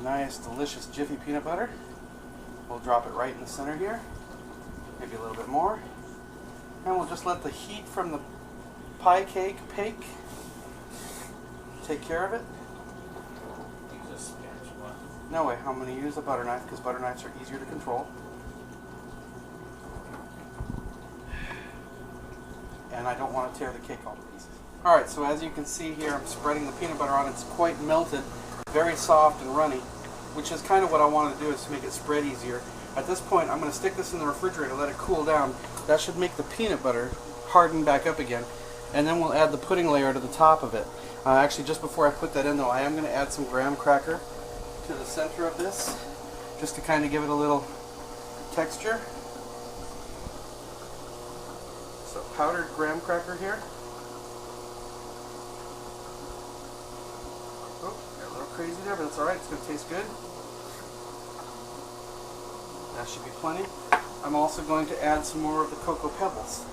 nice, delicious Jiffy peanut butter. We'll drop it right in the center here, maybe a little bit more. And we'll just let the heat from the pie cake Pake take care of it. Use a spatula. No way, I'm going to use a butter knife because butter knives are easier to control. And I don't want to tear the cake all to pieces. Alright, so as you can see here, I'm spreading the peanut butter on. It's quite melted, very soft and runny, which is kind of what I want to do, is to make it spread easier. At this point, I'm going to stick this in the refrigerator, let it cool down. That should make the peanut butter harden back up again. And then we'll add the pudding layer to the top of it. Actually, just before I put that in though, I am going to add some graham cracker to the center of this, just to kind of give it a little texture. So powdered graham cracker here. Oh, got a little crazy there, but it's alright, it's going to taste good. That should be plenty. I'm also going to add some more of the cocoa pebbles.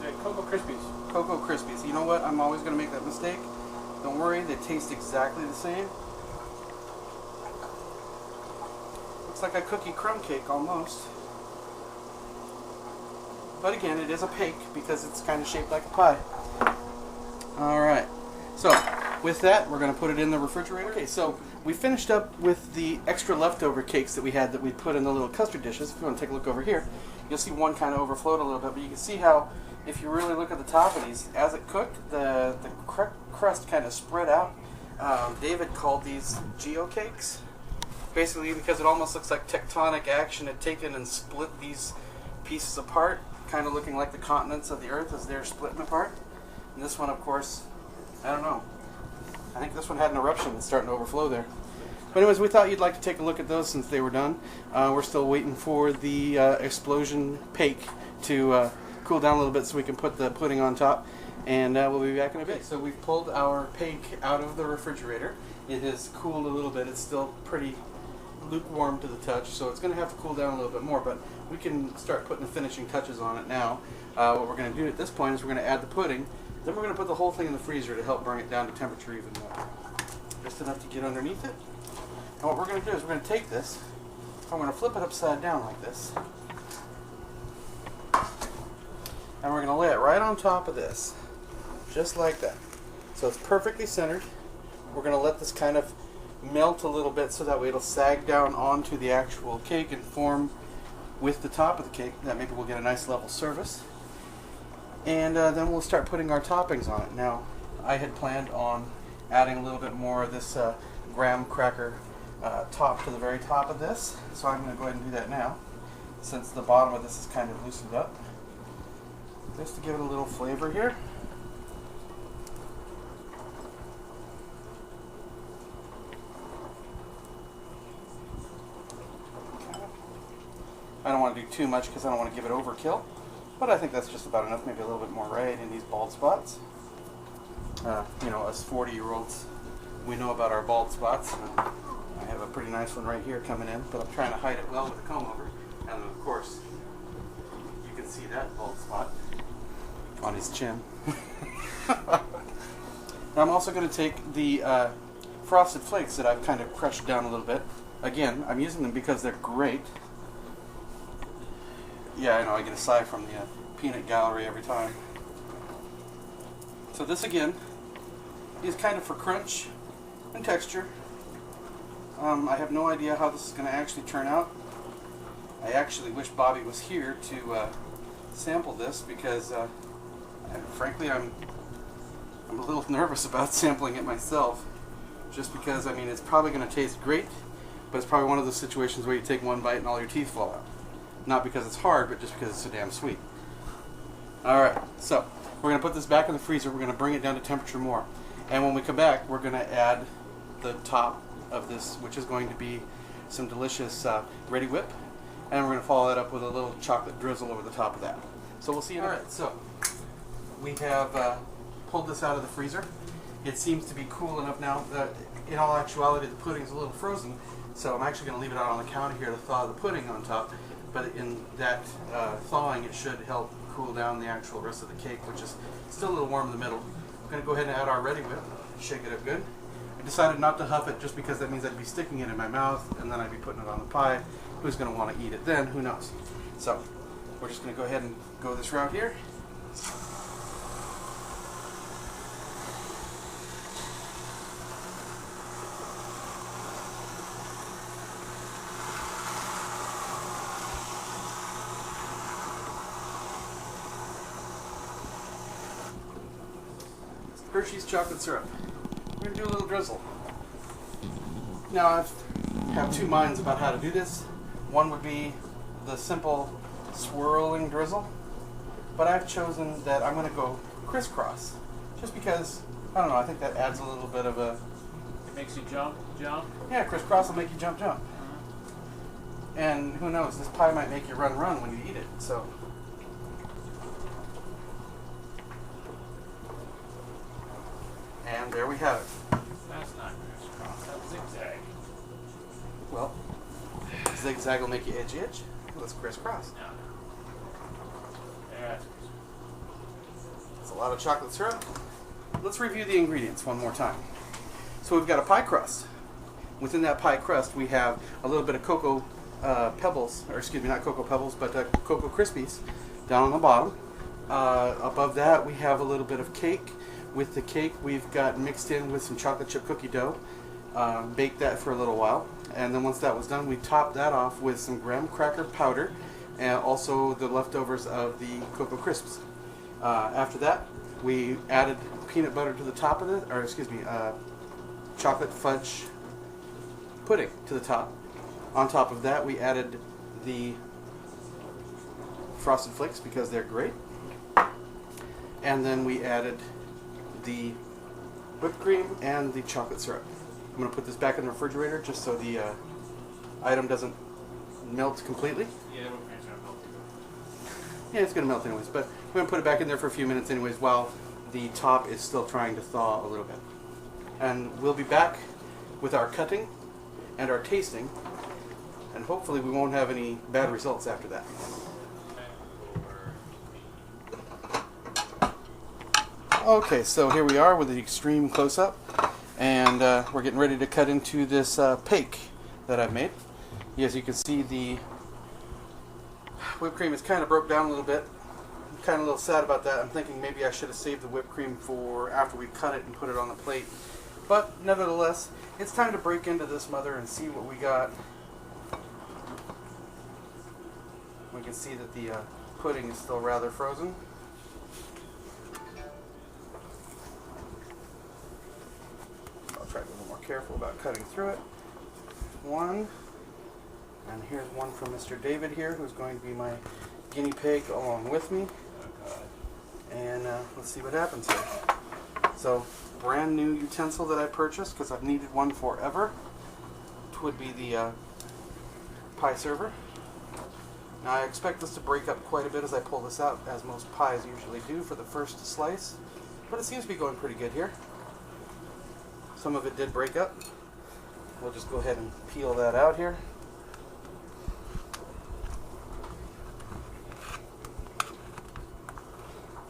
The Cocoa Krispies. Cocoa Krispies. You know what? I'm always going to make that mistake. Don't worry, they taste exactly the same. Looks like a cookie crumb cake almost. But again, it is a Pake because it's kind of shaped like a pie. Alright, so with that, we're going to put it in the refrigerator. Okay, so we finished up with the extra leftover cakes that we had that we put in the little custard dishes. If you want to take a look over here, you'll see one kind of overflowed a little bit, but you can see how, if you really look at the top of these, as it cooked, the crust kind of spread out. David called these geocakes, basically because it almost looks like tectonic action had taken and split these pieces apart, kind of looking like the continents of the earth as they're splitting apart. And this one, of course, I don't know. I think this one had an eruption that's starting to overflow there. But anyways, we thought you'd like to take a look at those since they were done. We're still waiting for the explosion Pake to cool down a little bit so we can put the pudding on top. And we'll be back in a bit. So we've pulled our Pake out of the refrigerator. It has cooled a little bit. It's still pretty lukewarm to the touch, so it's going to have to cool down a little bit more, but we can start putting the finishing touches on it now. What we're going to do at this point is we're going to add the pudding, then we're going to put the whole thing in the freezer to help bring it down to temperature even more. Just enough to get underneath it. And what we're going to do is we're going to take this, I'm going to flip it upside down like this, and we're going to lay it right on top of this, just like that. So it's perfectly centered. We're going to let this kind of melt a little bit so that way it'll sag down onto the actual cake and form with the top of the cake. That maybe we'll get a nice level surface. And then we'll start putting our toppings on it. Now, I had planned on adding a little bit more of this graham cracker top to the very top of this. So I'm going to go ahead and do that now, since the bottom of this is kind of loosened up. Just to give it a little flavor here. I don't want to do too much because I don't want to give it overkill, but I think that's just about enough, maybe a little bit more right in these bald spots. You know, us 40-year-olds, we know about our bald spots. I have a pretty nice one right here coming in, but I'm trying to hide it well with a comb over. And of course, you can see that bald spot on his chin. Now I'm also going to take the frosted flakes that I've kind of crushed down a little bit. Again, I'm using them because they're great. Yeah, I know, I get a sigh from the peanut gallery every time. So this again is kind of for crunch and texture. I have no idea how this is going to actually turn out. I actually wish Bobby was here to sample this because frankly I'm a little nervous about sampling it myself, just because, I mean, it's probably going to taste great, but it's probably one of those situations where you take one bite and all your teeth fall out. Not because it's hard, but just because it's so damn sweet. Alright, so we're going to put this back in the freezer. We're going to bring it down to temperature more. And when we come back, we're going to add the top of this, which is going to be some delicious Ready Whip. And we're going to follow that up with a little chocolate drizzle over the top of that. So we'll see you in a minute. So we have pulled this out of the freezer. It seems to be cool enough now that in all actuality the pudding's a little frozen. So I'm actually going to leave it out on the counter here to thaw the pudding on top. But in that thawing, it should help cool down the actual rest of the cake, which is still a little warm in the middle. I'm going to go ahead and add our ready whip. Shake it up good. I decided not to huff it just because that means I'd be sticking it in my mouth and then I'd be putting it on the pie. Who's going to want to eat it then? Who knows? So we're just going to go ahead and go this route here. Hershey's chocolate syrup. We're going to do a little drizzle. Now I have two minds about how to do this. One would be the simple swirling drizzle, but I've chosen that I'm going to go crisscross, just because, I don't know, I think that adds a little bit of a... It makes you jump. Yeah, crisscross will make you jump. And who knows, this pie might make you run when you eat it, so... And there we have it. That's not crisscross. That's zigzag. Well, zigzag will make you edge. Let's crisscross. No. That's It's a lot of chocolate syrup. Let's review the ingredients one more time. So we've got a pie crust. Within that pie crust, we have a little bit of cocoa pebbles, or excuse me, not cocoa pebbles, but cocoa krispies down on the bottom. Above that, we have a little bit of cake. With the cake, we've got mixed in with some chocolate chip cookie dough. Baked that for a little while, and then once that was done, we topped that off with some graham cracker powder and also the leftovers of the Cocoa Crisps. After that, we added peanut butter to the top of it, or excuse me, chocolate fudge pudding to the top. On top of that, we added the Frosted Flakes because they're great, and then we added the whipped cream and the chocolate syrup. I'm going to put this back in the refrigerator just so the item doesn't melt completely. Yeah, it will melt. Yeah, it's going to melt anyways, but I'm going to put it back in there for a few minutes anyways while the top is still trying to thaw a little bit. And we'll be back with our cutting and our tasting, and hopefully we won't have any bad results after that. Okay, so here we are with the extreme close-up, and we're getting ready to cut into this Pake that I've made. As you can see, the whipped cream is kind of broke down a little bit. I'm kind of a little sad about that. I'm thinking maybe I should have saved the whipped cream for after we cut it and put it on the plate. But nevertheless, it's time to break into this mother and see what we got. We can see that the pudding is still rather frozen. Try to be a little more careful about cutting through it. One, and here's one from Mr. David here, who's going to be my guinea pig along with me. And let's see what happens here. So, brand new utensil that I purchased because I've needed one forever. It would be the pie server. Now I expect this to break up quite a bit as I pull this out, as most pies usually do for the first slice. But it seems to be going pretty good here. Some of it did break up. We'll just go ahead and peel that out here.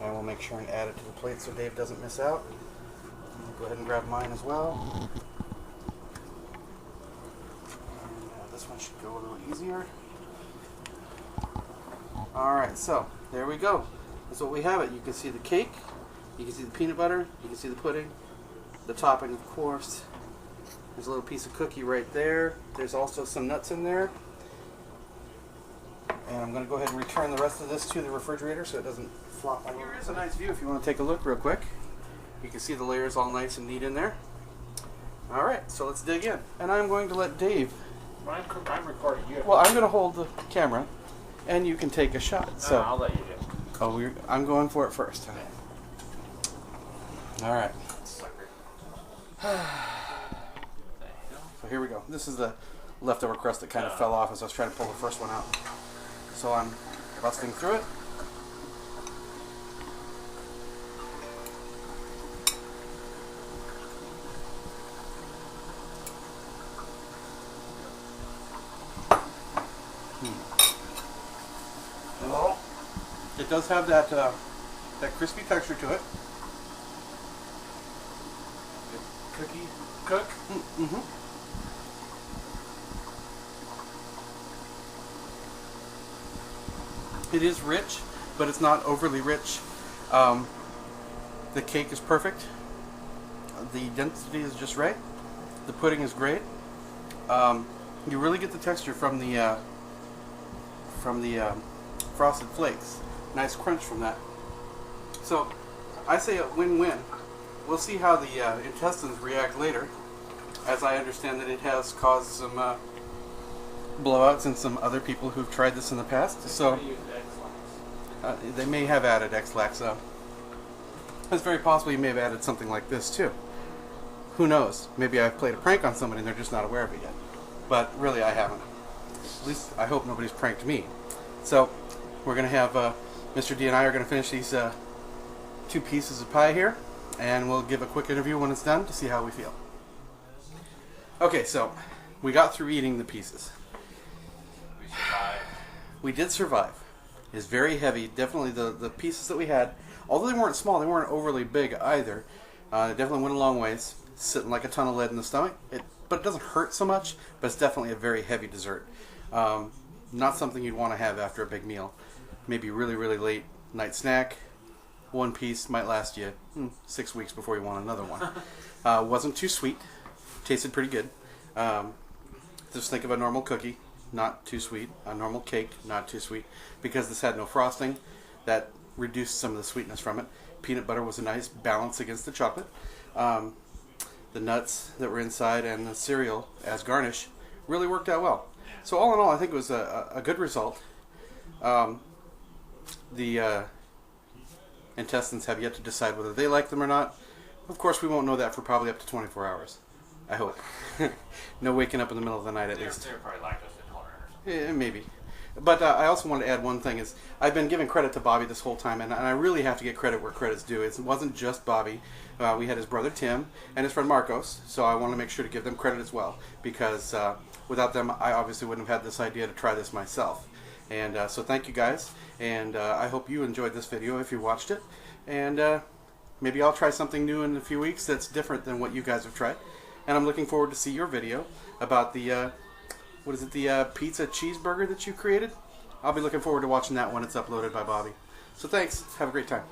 And we'll make sure and add it to the plate so Dave doesn't miss out. Go ahead and grab mine as well. And this one should go a little easier. Alright, so there we go. That's what we have it. You can see the cake, you can see the peanut butter, you can see the pudding, the topping of course. There's a little piece of cookie right there. There's also some nuts in there. And I'm going to go ahead and return the rest of this to the refrigerator so it doesn't flop all over. Here is a nice view if you want to take a look real quick. You can see the layers all nice and neat in there. Alright, so let's dig in. And I'm going to let Dave... I'm recording you. Well, I'm going to hold the camera and you can take a shot. So I'll let you do it. Oh, I'm going for it first. Alright. So here we go. This is the leftover crust that kind of fell off as I was trying to pull the first one out. So I'm busting through it. It does have that crispy texture to it. cookie cook. Mm-hmm. It is rich, but it's not overly rich. The cake is perfect. The density is just right. The pudding is great. You really get the texture from the frosted flakes. Nice crunch from that. So I say a win-win. We'll see how the intestines react later, as I understand that it has caused some blowouts in some other people who've tried this in the past. So they may have added X-Lax. It's very possible you may have added something like this too. Who knows? Maybe I've played a prank on somebody and they're just not aware of it yet. But really, I haven't. At least I hope nobody's pranked me. So we're going to have Mr. D and I are going to finish these 2 pieces of pie here, and we'll give a quick interview when it's done to see how we feel. Okay, so we got through eating the pieces. We survived. We did survive. It's very heavy. Definitely the pieces that we had, although they weren't small, they weren't overly big either. They definitely went a long ways, sitting like a ton of lead in the stomach. But it doesn't hurt so much, but it's definitely a very heavy dessert. Not something you'd want to have after a big meal. Maybe really, really late night snack. 1 piece might last you 6 weeks before you want another one. Wasn't too sweet. Tasted pretty good. Just think of a normal cookie, not too sweet. A normal cake, not too sweet. Because this had no frosting, that reduced some of the sweetness from it. Peanut butter was a nice balance against the chocolate. The nuts that were inside and the cereal as garnish really worked out well. So all in all, I think it was a good result. The intestines have yet to decide whether they like them or not. Of course, we won't know that for probably up to 24 hours. I hope. No waking up in the middle of the night at least. They're probably lactose intolerant. Yeah, maybe. But I also want to add one thing. Is I've been giving credit to Bobby this whole time, and I really have to get credit where credit's due. It wasn't just Bobby. We had his brother Tim and his friend Marcos, so I want to make sure to give them credit as well, because without them, I obviously wouldn't have had this idea to try this myself. And so thank you guys, and I hope you enjoyed this video if you watched it. And maybe I'll try something new in a few weeks that's different than what you guys have tried. And I'm looking forward to see your video about the what is it, the pizza cheeseburger that you created? I'll be looking forward to watching that when it's uploaded by Bobby. So thanks. Have a great time.